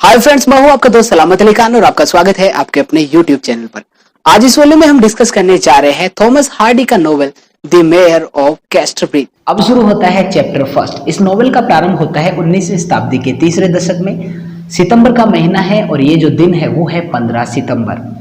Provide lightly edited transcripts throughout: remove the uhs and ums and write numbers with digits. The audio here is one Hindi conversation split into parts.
हाय फ्रेंड्स, मैं हूं आपका दोस्त सलामत अली खान और आपका स्वागत है आपके अपने यूट्यूब चैनल पर। आज इस वीडियो में हम डिस्कस करने जा रहे हैं थॉमस हार्डी का नोवेल द मेयर ऑफ कैस्टरब्री। अब शुरू होता है चैप्टर फर्स्ट। इस नोवेल का प्रारंभ होता है 19वीं शताब्दी के तीसरे दशक में। सितंबर का महीना है और ये जो दिन है वो है 15 सितंबर।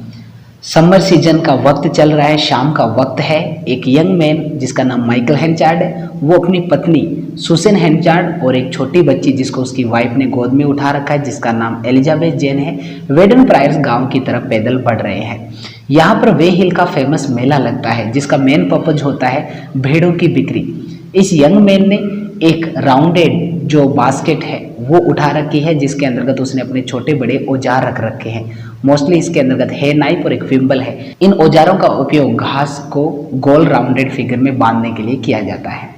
समर सीजन का वक्त चल रहा है, शाम का वक्त है। एक यंग मैन जिसका नाम माइकल हेंचार्ड है, वो अपनी पत्नी सुसन हेंचार्ड और एक छोटी बच्ची जिसको उसकी वाइफ ने गोद में उठा रखा है जिसका नाम एलिजाबेथ जेन है, वेडन प्रायर्स गांव की तरफ पैदल बढ़ रहे हैं। यहाँ पर वे हिल का फेमस मेला लगता है जिसका मेन पर्पज होता है भेड़ों की बिक्री। इस यंग मैन ने एक राउंडेड जो बास्केट है वो उठा रखी है जिसके अंतर्गत उसने अपने छोटे बड़े औजार रख रखे हैं। मोस्टली इसके अंतर्गत है नाइफ और एक फिम्बल है। इन औजारों का उपयोग घास को गोल राउंडेड फिगर में बांधने के लिए किया जाता है।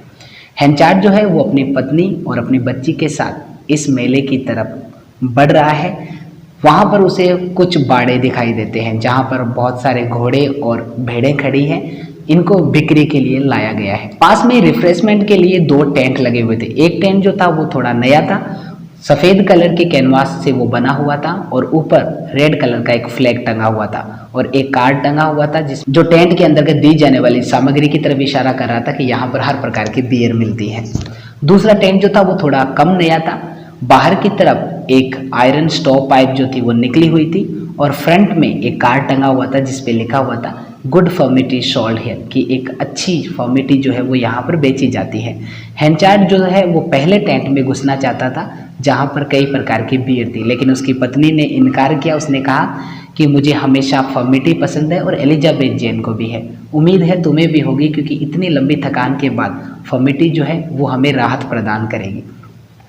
हेंचार्ड जो है वो अपनी पत्नी और अपनी बच्ची के साथ इस मेले की तरफ बढ़ रहा है। वहाँ पर उसे कुछ बाड़े दिखाई देते हैं जहाँ पर बहुत सारे घोड़े और भेड़ें खड़ी हैं। इनको बिक्री के लिए लाया गया है। पास में रिफ्रेशमेंट के लिए दो टेंट लगे हुए थे। एक टेंट जो था वो थोड़ा नया था, सफ़ेद कलर के कैनवास से वो बना हुआ था और ऊपर रेड कलर का एक फ्लैग टंगा हुआ था और एक कार्ड टंगा हुआ था जिस जो टेंट के अंतर्गत दी जाने वाली सामग्री की तरफ इशारा कर रहा था कि यहाँ पर हर प्रकार की बियर मिलती है। दूसरा टेंट जो था वो थोड़ा कम नया था। बाहर की तरफ एक आयरन स्टोव पाइप जो थी वो निकली हुई थी और फ्रंट में एक कार्ड टंगा हुआ था जिसपे लिखा हुआ था गुड फॉर्मिटी सोल्ड हियर, कि एक अच्छी फॉर्मिटी जो है वो यहाँ पर बेची जाती है। हेंचार्ड जो है वो पहले टेंट में घुसना चाहता था जहाँ पर कई प्रकार की बियर थी, लेकिन उसकी पत्नी ने इनकार किया। उसने कहा कि मुझे हमेशा फॉर्मिटी पसंद है और एलिजाबेथ जेन को भी है, उम्मीद है तुम्हें भी होगी क्योंकि इतनी लंबी थकान के बाद फॉर्मिटी जो है वो हमें राहत प्रदान करेगी।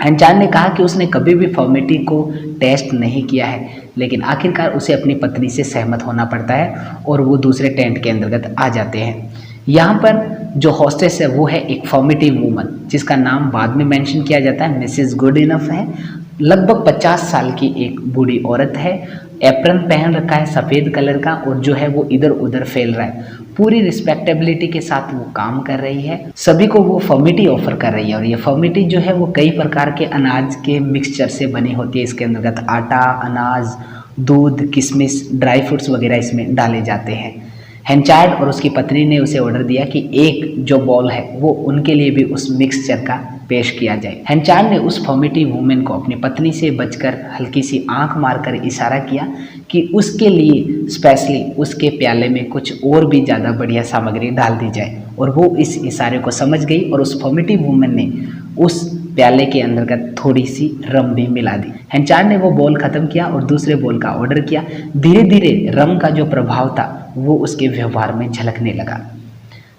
हेंचार्ड ने कहा कि उसने कभी भी फॉर्मिटी को टेस्ट नहीं किया है, लेकिन आखिरकार उसे अपनी पत्नी से सहमत होना पड़ता है और वो दूसरे टेंट के अंतर्गत आ जाते हैं। यहाँ पर जो हॉस्टेस है वो है एक फॉर्मिटी वूमन जिसका नाम बाद में मेंशन किया जाता है मिसेस गुड इनफ है। लगभग 50 साल की एक बूढ़ी औरत है। एप्रन पहन रखा है सफ़ेद कलर का और जो है वो इधर उधर फैल रहा है। पूरी रिस्पेक्टेबिलिटी के साथ वो काम कर रही है। सभी को वो फॉर्मिटी ऑफर कर रही है और ये फॉर्मिटी जो है वो कई प्रकार के अनाज के मिक्सचर से बनी होती है। इसके अंतर्गत आटा, अनाज, दूध, किशमिश, ड्राई फ्रूट्स वगैरह इसमें डाले जाते हैं। हेंचार्ड और उसकी पत्नी ने उसे ऑर्डर दिया कि एक जो बॉल है वो उनके लिए भी उस मिक्सचर का पेश किया जाए। हेंचार्ड ने उस फॉर्मिटी वूमेन को अपनी पत्नी से बचकर हल्की सी आंख मारकर इशारा किया कि उसके लिए स्पेशली उसके प्याले में कुछ और भी ज़्यादा बढ़िया सामग्री डाल दी जाए और वो इस इशारे को समझ गई और उस फॉर्मिटी वूमेन ने उस प्याले के अंतर्गत थोड़ी सी रम भी मिला दी। हेंचार्ड ने वो बॉल ख़त्म किया और दूसरे बॉल का ऑर्डर किया। धीरे धीरे रम का जो प्रभाव था वो उसके व्यवहार में झलकने लगा।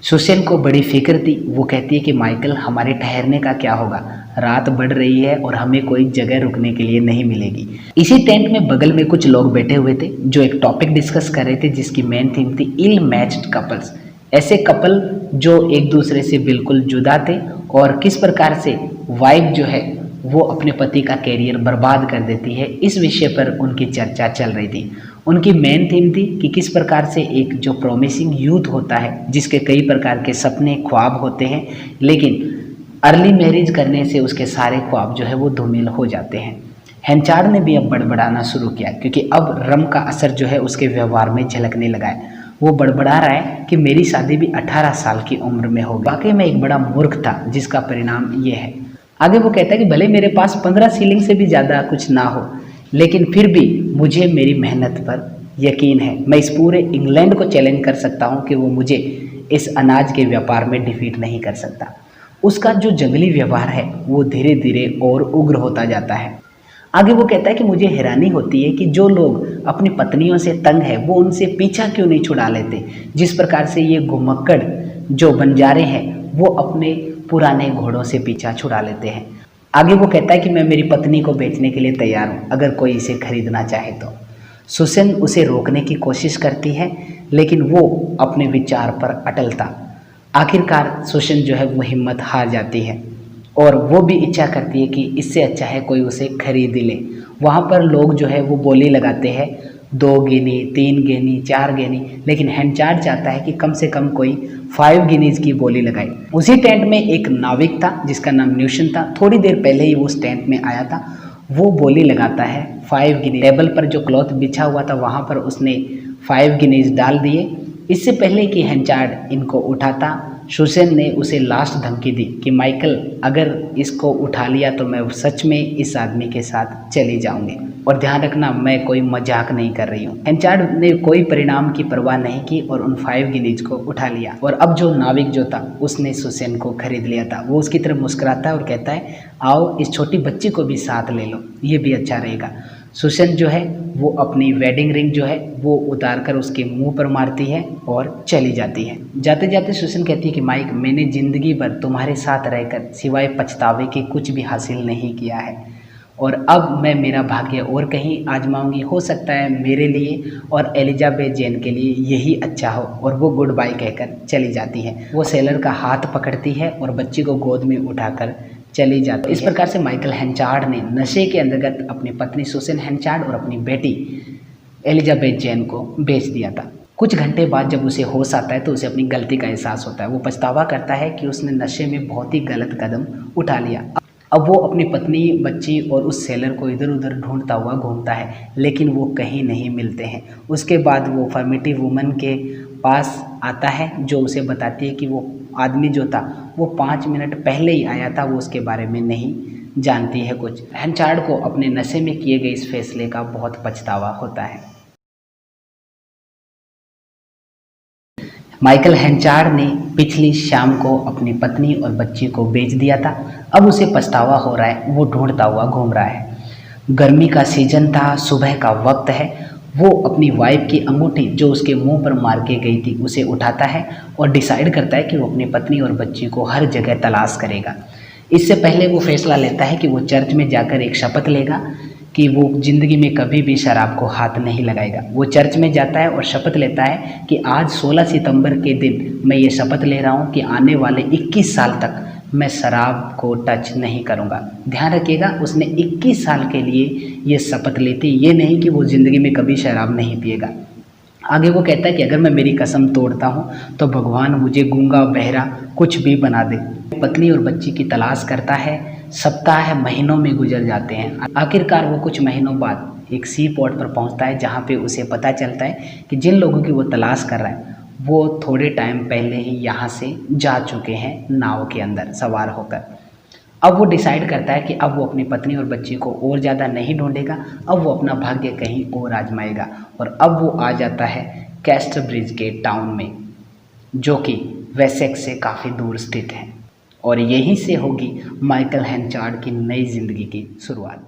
सुसन को बड़ी फिक्र थी। वो कहती है कि माइकल, हमारे ठहरने का क्या होगा, रात बढ़ रही है और हमें कोई जगह रुकने के लिए नहीं मिलेगी। इसी टेंट में बगल में कुछ लोग बैठे हुए थे जो एक टॉपिक डिस्कस कर रहे थे जिसकी मेन थीम थी इल मैच्ड कपल्स। ऐसे कपल जो एक दूसरे से बिल्कुल जुदा थे और किस प्रकार से वाइफ जो है वो अपने पति का कैरियर बर्बाद कर देती है, इस विषय पर उनकी चर्चा चल रही थी। उनकी मेन थीम थी कि किस प्रकार से एक जो प्रॉमिसिंग यूथ होता है जिसके कई प्रकार के सपने ख्वाब होते हैं, लेकिन अर्ली मैरिज करने से उसके सारे ख्वाब जो है वो धूमिल हो जाते हैं। हेंचार्ड ने भी अब बड़बड़ाना शुरू किया क्योंकि अब रम का असर जो है उसके व्यवहार में झलकने लगा है। वो बड़बड़ा रहा है कि मेरी शादी भी 18 साल की उम्र में हो गई। वाकई में एक बड़ा मूर्ख था जिसका परिणाम ये है। आगे वो कहता है कि भले मेरे पास 15 सीलिंग से भी ज़्यादा कुछ ना हो, लेकिन फिर भी मुझे मेरी मेहनत पर यकीन है। मैं इस पूरे इंग्लैंड को चैलेंज कर सकता हूँ कि वो मुझे इस अनाज के व्यापार में डिफीट नहीं कर सकता। उसका जो जंगली व्यवहार है वो धीरे धीरे और उग्र होता जाता है। आगे वो कहता है कि मुझे हैरानी होती है कि जो लोग अपनी पत्नियों से तंग है वो उनसे पीछा क्यों नहीं छुड़ा लेते। जिस प्रकार से ये घुमक्कड़ जो बंजारे हैं वो अपने पुराने घोड़ों से पीछा छुड़ा लेते हैं। आगे वो कहता है कि मैं मेरी पत्नी को बेचने के लिए तैयार हूँ अगर कोई इसे खरीदना चाहे तो। सुसन उसे रोकने की कोशिश करती है लेकिन वो अपने विचार पर अटल था। आखिरकार सुसन जो है वो हिम्मत हार जाती है और वो भी इच्छा करती है कि इससे अच्छा है कोई उसे खरीद ले। वहाँ पर लोग जो है वो बोली लगाते हैं 2 गिनी, 3 गिनी, 4 गिनी, लेकिन हेंचार्ड चाहता है कि कम से कम कोई 5 गिनीज की बोली लगाई। उसी टेंट में एक नाविक था जिसका नाम न्यूशन था। थोड़ी देर पहले ही वो उस टेंट में आया था वो बोली लगाता है 5 गिनीज। टेबल पर जो क्लॉथ बिछा हुआ था वहाँ पर उसने 5 गिनीज डाल दिए। इससे पहले कि हेंचार्ड इनको उठाता, सुसेन ने उसे लास्ट धमकी दी कि माइकल अगर इसको उठा लिया तो मैं सच में इस आदमी के साथ चली जाऊंगी, और ध्यान रखना मैं कोई मजाक नहीं कर रही हूँ। हेंचार्ड ने कोई परिणाम की परवाह नहीं की और उन 5 गिनीज को उठा लिया। और अब जो नाविक जो था उसने सुसेन को खरीद लिया था। वो उसकी तरफ मुस्कुराता है और कहता है आओ इस छोटी बच्ची को भी साथ ले लो, ये भी अच्छा रहेगा। सुसेन जो है वो अपनी वेडिंग रिंग जो है वो उतार कर उसके मुंह पर मारती है और चली जाती है। जाते जाते सुसेन कहती है कि माइक मैंने ज़िंदगी भर तुम्हारे साथ रहकर सिवाय पछतावे के कुछ भी हासिल नहीं किया है, और अब मैं मेरा भाग्य और कहीं आजमाऊंगी। हो सकता है मेरे लिए और एलिजाबेथ जेन के लिए यही अच्छा हो। और वो गुड बाय कहकर चली जाती है। वो सेलर का हाथ पकड़ती है और बच्ची को गोद में उठाकर चली जाती है। इस प्रकार से माइकल हेंचार्ड ने नशे के अंतर्गत अपनी पत्नी सुसेन हेंचार्ड और अपनी बेटी एलिजाबेथ जेन को बेच दिया था। कुछ घंटे बाद जब उसे होश आता है तो उसे अपनी गलती का एहसास होता है। वो पछतावा करता है कि उसने नशे में बहुत ही गलत कदम उठा लिया। अब वो अपनी पत्नी, बच्ची और उस सेलर को इधर उधर ढूंढता हुआ घूमता है, लेकिन वो कहीं नहीं मिलते हैं। उसके बाद वो फर्मेटिव वुमन के पास आता है जो उसे बताती है कि वो आदमी जो था वो 5 मिनट पहले ही आया था, वो उसके बारे में नहीं जानती है कुछ। हेंचार्ड को अपने नशे में किए गए इस फैसले का बहुत पछतावा होता है। माइकल हेंचार्ड ने पिछली शाम को अपनी पत्नी और बच्ची को बेच दिया था। अब उसे पछतावा हो रहा है, वो ढूंढता हुआ घूम रहा है। गर्मी का सीजन था, सुबह का वक्त है। वो अपनी वाइफ की अंगूठी जो उसके मुंह पर मार के गई थी उसे उठाता है और डिसाइड करता है कि वो अपनी पत्नी और बच्ची को हर जगह तलाश करेगा। इससे पहले वो फैसला लेता है कि वो चर्च में जाकर एक शपथ लेगा कि वो ज़िंदगी में कभी भी शराब को हाथ नहीं लगाएगा। वो चर्च में जाता है और शपथ लेता है कि आज 16 सितंबर के दिन मैं ये शपथ ले रहा हूँ कि आने वाले 21 साल तक मैं शराब को टच नहीं करूँगा। ध्यान रखिएगा, उसने 21 साल के लिए ये शपथ ली थी, ये नहीं कि वो ज़िंदगी में कभी शराब नहीं पिएगा। आगे वो कहता है कि अगर मैं मेरी कसम तोड़ता हूँ तो भगवान मुझे गूंगा बहरा कुछ भी बना दे। पत्नी और बच्ची की तलाश करता है। सप्ताह महीनों में गुजर जाते हैं। आखिरकार वो कुछ महीनों बाद एक सी पोर्ट पर पहुंचता है जहां पे उसे पता चलता है कि जिन लोगों की वो तलाश कर रहा है वो थोड़े टाइम पहले ही यहाँ से जा चुके हैं नाव के अंदर सवार होकर। अब वो डिसाइड करता है कि अब वो अपनी पत्नी और बच्ची को और ज़्यादा नहीं ढूंढेगा, अब वो अपना भाग्य कहीं और आजमाएगा। और अब वो आ जाता है कैस्टरब्रिज के टाउन में, जो कि वेसेक्स से काफ़ी दूर स्थित है, और यहीं से होगी माइकल हेंचार्ड की नई ज़िंदगी की शुरुआत।